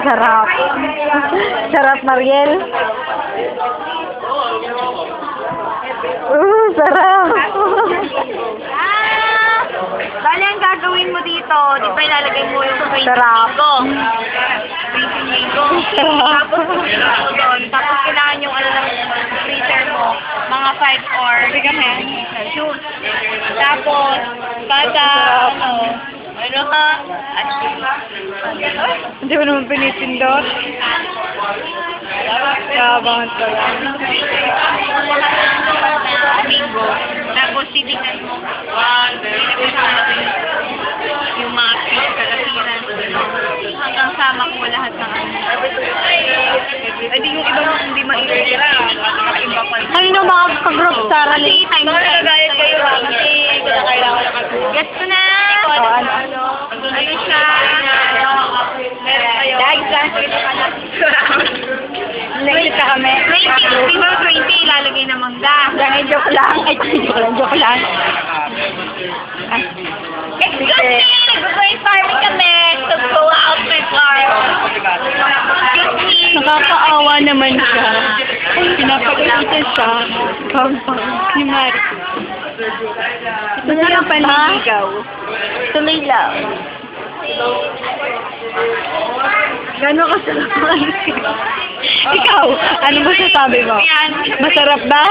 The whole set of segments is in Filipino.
Sarap. Sarap, Mariel. Sarap. Bale, ang gagawin mo dito, di ba ilalagay mo yung cream Sarap. mango. Tapos pupunta mo doon. Tapos kailangan yung ano ng freezer mo, mga 5 or shoot. Tapos, kada, ano ka? Hindi mo naman pinipindot. Kabangan pa lang. Mango. Tapos, titignan mo. Yung mga fish, kalapiran. Hanggang sama ko lahat ng ano. Hindi yung iba hindi maitira. Iba pa. Kanino mga ka-group, Sarah? Kasi time ko nagagalit kayo ha. Kasi kailangan na Gets ko na. Ano siya? Dahil translate ka na. Next ka kami. 20. Di ba 20 ilalagay na mangga? Yan, joke lang. Ay, joke lang. Excuse me! Nag-brain farming kami to go out with farm. Excuse me! Nakakaawa naman siya. Pinapagalitan siya. Kampang ni Mari. Ito na yung paniligaw. Tuloy lang. Gano'n ka sarap ang ice cream? Ikaw, ano ba sasabi mo? Masarap ba?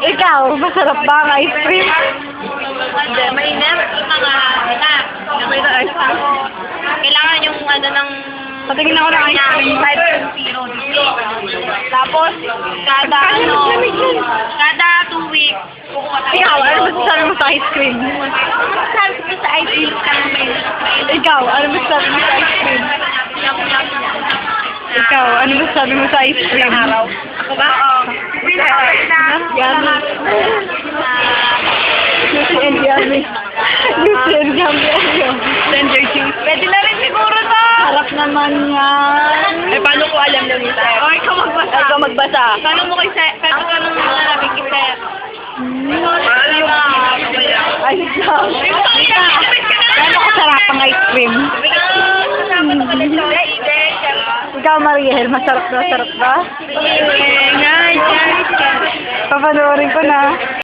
Ikaw, masarap ba ang ice cream? Hindi, mainit. Mga anak. May ice cream. Kailangan yung ano ng Patingin ako ng ice cream. 5.0. Tapos, kada 2 weeks, kukuha tayo. Ikaw, ano ba sasabi mo sa ice cream? Sabi ko sa ice cream, Ikaw, ano ba sasabi mo sa ice cream? Ikaw, ano ba sabi mo sa ice cream? Ako ba? Yummy. Lucy and yummy. Lucy and yummy. Blender juice. Pwede na rin siguro to. Harap naman yan. Eh, paano ko alam na nito? O, ikaw magbasa. Ikaw magbasa. Paano mo kay Seth? Paano ka nung nalabi kay Seth? Ay, ikaw. Gano'n kasarap ang ice cream? Ikaw, Mariel, masarap ba? Nga, Papanoorin ko na.